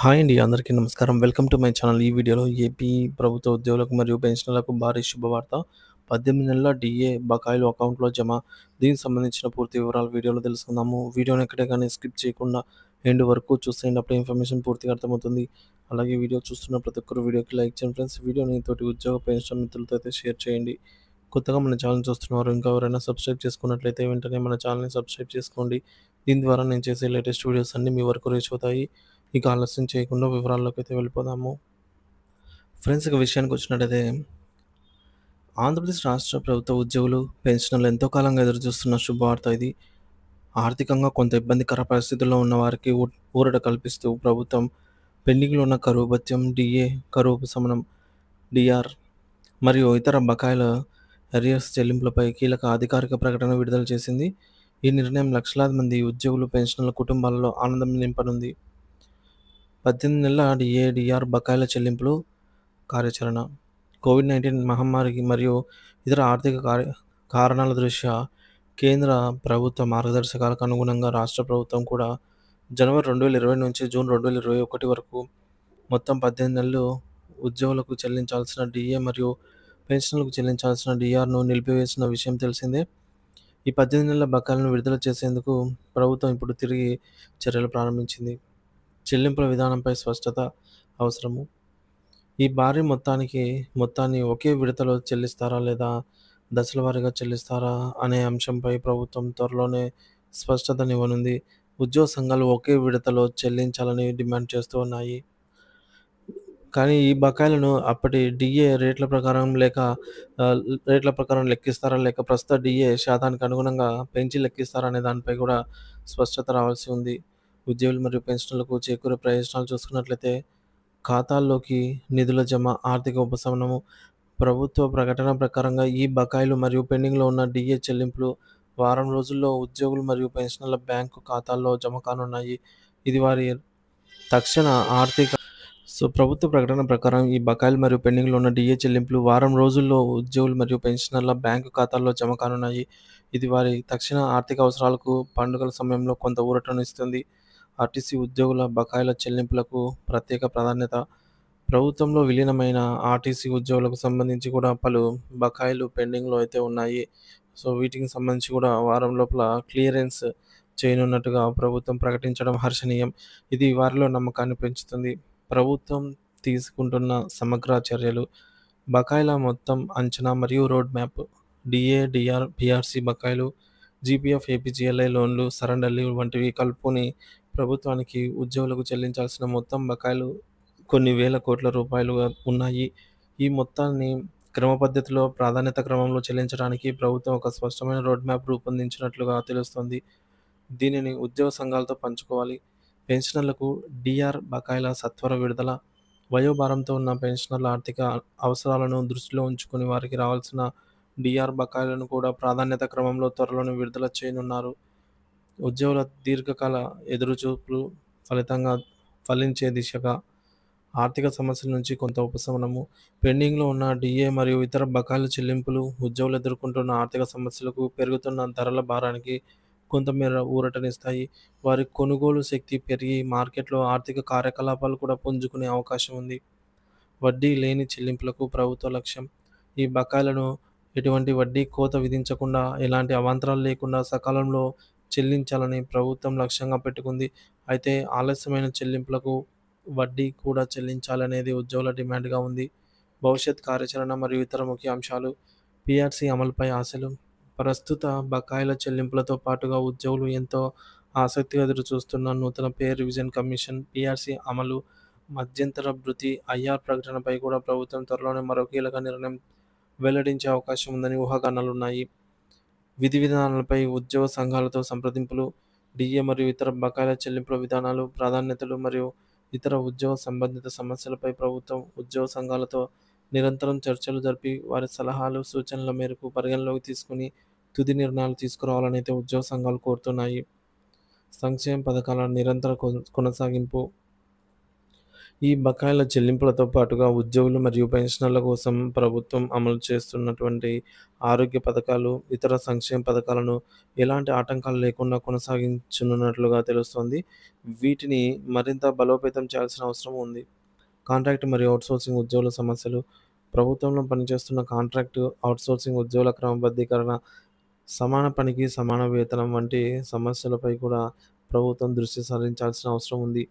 Hi అండి. అందరికీ నమస్కారం. Welcome to my channel. ఈ వీడియోలో ఏపీ ప్రభుత్వ ఉద్యోగులకు మరియు పెన్షనర్లకు భారీ శుభవార్త. 18 నెలల డీఏ బకాయిలు అకౌంట్‌లో జమ. దీనికి సంబంధించిన పూర్తి వివరాలు వీడియోలో తెలుసుకుందాము. వీడియోని ఎక్కడే గాని స్కిప్ చేయకుండా ఎండ్ వరకు చూసేయండి. అప్పుడే ఇన్ఫర్మేషన్ పూర్తిగా అర్థమవుతుంది. అలాగే వీడియో చూస్తున్న ప్రతి ఒక్కరు వీడియోకి లైక్ చేయండి ఫ్రెండ్స్. వీడియోని తోటి ఉద్యోగ పెన్షన్ మిత్రులతో అయితే షేర్ చేయండి. కొత్తగా మన ఛానల్ చూస్తున్నవారు ఇంకా ఎవరైనా సబ్స్క్రైబ్ చేసుకున్నట్లయితే వెంటనే మన ఛానల్‌ని సబ్స్క్రైబ్ చేసుకోండి. దీని ద్వారా నేను చేసే లేటెస్ట్ వీడియోస్ అన్నీ మీ వరకు రీచ్ అవుతాయి. ఇక ఆలస్యం చేయకుండా వివరాల్లోకైతే వెళ్ళిపోదాము. ఫ్రెండ్స్, ఇక విషయానికొచ్చినట్టయితే ఆంధ్రప్రదేశ్ రాష్ట్ర ప్రభుత్వ ఉద్యోగులు, పెన్షనర్లు ఎంతో కాలంగా ఎదురుచూస్తున్న శుభవార్త ఇది. ఆర్థికంగా కొంత ఇబ్బందికర పరిస్థితుల్లో ఉన్న వారికి ఊరట కల్పిస్తూ ప్రభుత్వం పెండింగ్‌లో ఉన్న కరువు భత్యం, డీఏ, కరువు ఉపశమనం, డీఆర్ మరియు ఇతర బకాయిల అరియర్స్ చెల్లింపులపై కీలక అధికారిక ప్రకటన విడుదల చేసింది. ఈ నిర్ణయం లక్షలాది మంది ఉద్యోగులు, పెన్షనర్ల కుటుంబాలలో ఆనందం నింపనుంది. 18 నెలల డీఏ, డీఆర్ బకాయిల చెల్లింపులు కార్యాచరణ. కోవిడ్-19 మహమ్మారికి మరియు ఇతర ఆర్థిక కారణాల దృష్ట్యా కేంద్ర ప్రభుత్వ మార్గదర్శకాలకు అనుగుణంగా రాష్ట్ర ప్రభుత్వం కూడా జనవరి 2020 నుంచి జూన్ 2021 వరకు మొత్తం 18 నెలలు ఉద్యోగులకు చెల్లించాల్సిన డీఏ మరియు పెన్షనర్లకు చెల్లించాల్సిన డీఆర్‌ను నిలిపివేసిన విషయం తెలిసిందే. ఈ 18 నెలల బకాయిలను విడుదల చేసేందుకు ప్రభుత్వం ఇప్పుడు తిరిగి చర్యలు ప్రారంభించింది. చెల్లింపుల విధానంపై స్పష్టత అవసరము. ఈ భారీ మొత్తాన్ని ఒకే విడతలో చెల్లిస్తారా లేదా దశల వారీగా చెల్లిస్తారా అనే అంశంపై ప్రభుత్వం త్వరలోనే స్పష్టతనివ్వనుంది. ఉద్యోగ సంఘాలు ఒకే విడతలో చెల్లించాలని డిమాండ్ చేస్తూ ఉన్నాయి. కానీ ఈ బకాయిలను అప్పటి డీఏ రేట్ల ప్రకారం లెక్కిస్తారా? లేక ప్రస్తుత డీఏ శాతానికి అనుగుణంగా పెంచి లెక్కిస్తారా? అనే దానిపై కూడా స్పష్టత రావాల్సి ఉంది. ఉద్యోగులు మరియు పెన్షనర్లకు చేకూరే ప్రయోజనాలు చూసుకున్నట్లయితే ఖాతాల్లోకి నిధుల జమ, ఆర్థిక ఉపశమనము. ప్రభుత్వ ప్రకటన ప్రకారంగా ఈ బకాయిలు మరియు పెండింగ్‌లో ఉన్న డీఏ చెల్లింపులు వారం రోజుల్లో ఉద్యోగులు మరియు పెన్షనర్ల బ్యాంకు ఖాతాల్లో జమ కానున్నాయి. ఇది వారి తక్షణ ఆర్థిక ప్రభుత్వ ప్రకటన ప్రకారం ఈ బకాయిలు మరియు పెండింగ్‌లో ఉన్న డీఏ చెల్లింపులు వారం రోజుల్లో ఉద్యోగులు మరియు పెన్షనర్ల బ్యాంకు ఖాతాల్లో జమ కానున్నాయి. ఇది వారి తక్షణ ఆర్థిక అవసరాలకు, పండుగల సమయంలో కొంత ఊరటను ఇస్తుంది. ఆర్టీసీ ఉద్యోగుల బకాయిల చెల్లింపులకు ప్రత్యేక ప్రాధాన్యత. ప్రభుత్వంలో విలీనమైన ఆర్టీసీ ఉద్యోగులకు సంబంధించి కూడా పలు బకాయిలు పెండింగ్‌లో అయితే ఉన్నాయి. వీటికి సంబంధించి కూడా వారం లోపల క్లియరెన్స్ చేయనున్నట్టుగా ప్రభుత్వం ప్రకటించడం హర్షణీయం. ఇది వారిలో నమ్మకాన్ని పెంచుతుంది. ప్రభుత్వం తీసుకుంటున్న సమగ్ర చర్యలు. బకాయిల మొత్తం అంచనా మరియు road map. DA, DR, PRC బకాయిలు, జీపీఎఫ్, ఏపీజీఎల్ఐ లోన్లు, సరెండర్ లీవ్ వంటివి కలుపుకొని ప్రభుత్వానికి ఉద్యోగులకు చెల్లించాల్సిన మొత్తం బకాయిలు కొన్ని వేల కోట్ల రూపాయలుగా ఉన్నాయి. ఈ మొత్తాన్ని క్రమ పద్ధతిలో, ప్రాధాన్యత క్రమంలో చెల్లించడానికి ప్రభుత్వం ఒక స్పష్టమైన రోడ్ మ్యాప్ రూపొందించినట్లుగా తెలుస్తోంది. దీనిని ఉద్యోగ సంఘాలతో పంచుకోవాలి. పెన్షనర్లకు డీఆర్ బకాయిల సత్వర విడుదల. వయోభారంతో ఉన్న పెన్షనర్ల ఆర్థిక అవసరాలను దృష్టిలో ఉంచుకొని వారికి రావాల్సిన డీఆర్ బకాయిలను కూడా ప్రాధాన్యత క్రమంలో త్వరలోనే విడుదల చేయనున్నారు. ఉద్యోగుల దీర్ఘకాల ఎదురుచూపులు ఫలితంగా ఫలించే దిశగా ఆర్థిక సమస్యల నుంచి కొంత ఉపశమనము. పెండింగ్‌లో ఉన్న డీఏ మరియు ఇతర బకాయిల చెల్లింపులు ఉద్యోగులు ఎదుర్కొంటున్న ఆర్థిక సమస్యలకు, పెరుగుతున్న ధరల భారానికి కొంతమేర ఊరటనిస్తాయి. వారి కొనుగోలు శక్తి పెరిగి మార్కెట్‌లో ఆర్థిక కార్యకలాపాలు కూడా పుంజుకునే అవకాశం ఉంది. వడ్డీ లేని చెల్లింపులకు ప్రభుత్వ లక్ష్యం. ఈ బకాయిలను ఎటువంటి వడ్డీ కోత విధించకుండా, ఎలాంటి అవాంతరాలు లేకుండా సకాలంలో చెల్లించాలని ప్రభుత్వం లక్ష్యంగా పెట్టుకుంది. అయితే ఆలస్యమైన చెల్లింపులకు వడ్డీ కూడా చెల్లించాలనేది ఉద్యోగుల డిమాండ్‌గా ఉంది. భవిష్యత్ కార్యాచరణ మరియు ఇతర ముఖ్య అంశాలు. పీఆర్సీ అమలుపై ఆశలు. ప్రస్తుత బకాయిల చెల్లింపులతో పాటుగా ఉద్యోగులు ఎంతో ఆసక్తిగా ఎదురుచూస్తున్న నూతన పే రివిజన్ కమిషన్, పీఆర్సీ అమలు, మధ్యంతర భృతి, ఐఆర్ ప్రకటనపై కూడా ప్రభుత్వం త్వరలోనే మరో కీలక నిర్ణయం వెల్లడించే అవకాశం ఉందని ఊహాగానాలున్నాయి. విధి విధానాలపై ఉద్యోగ సంఘాలతో సంప్రదింపులు. డీఏ మరియు ఇతర బకాయిల చెల్లింపుల విధానాలు, ప్రాధాన్యతలు మరియు ఇతర ఉద్యోగ సంబంధిత సమస్యలపై ప్రభుత్వం ఉద్యోగ సంఘాలతో నిరంతరం చర్చలు జరిపి వారి సలహాలు, సూచనల మేరకు పరిగణలోకి తీసుకుని తుది నిర్ణయాలు తీసుకురావాలని అయితే ఉద్యోగ సంఘాలు కోరుతున్నాయి. సంక్షేమ పథకాల నిరంతర కొనసాగింపు. ఈ బకాయిల చెల్లింపులతో పాటుగా ఉద్యోగులు మరియు పెన్షనర్ల కోసం ప్రభుత్వం అమలు చేస్తున్నటువంటి ఆరోగ్య పథకాలు, ఇతర సంక్షేమ పథకాలను ఎలాంటి ఆటంకాలు లేకుండా కొనసాగించనున్నట్లుగా తెలుస్తోంది. వీటిని మరింత బలోపేతం చేయాల్సిన అవసరం ఉంది. కాంట్రాక్ట్ మరియు ఔట్‌సోర్సింగ్ ఉద్యోగుల సమస్యలు. ప్రభుత్వంలో పనిచేస్తున్న కాంట్రాక్టు, ఔట్‌సోర్సింగ్ ఉద్యోగుల క్రమబద్ధీకరణ, సమాన పనికి సమాన వేతనం వంటి సమస్యలపై కూడా ప్రభుత్వం దృష్టి సారించాల్సిన అవసరం ఉంది.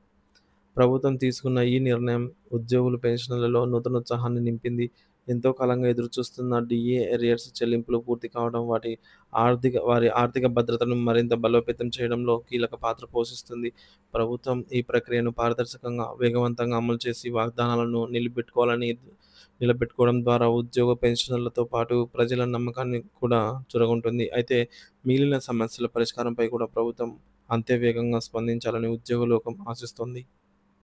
ప్రభుత్వం తీసుకున్న ఈ నిర్ణయం ఉద్యోగులు, పెన్షనర్లలో నూతనోత్సాహాన్ని నింపింది. ఎంతో కాలంగా ఎదురుచూస్తున్న డీఏ ఎరియర్స్ చెల్లింపులు పూర్తి కావడం వారి ఆర్థిక భద్రతను మరింత బలోపేతం చేయడంలో కీలక పాత్ర పోషిస్తుంది. ప్రభుత్వం ఈ ప్రక్రియను పారదర్శకంగా, వేగవంతంగా అమలు చేసి వాగ్దానాలను నిలబెట్టుకోవడం ద్వారా ఉద్యోగ, పెన్షనర్లతో పాటు ప్రజల నమ్మకాన్ని కూడా చూరగొంటుంది. అయితే మిగిలిన సమస్యల పరిష్కారంపై కూడా ప్రభుత్వం అంతే వేగంగా స్పందించాలని ఉద్యోగ లోకం ఆశిస్తోంది.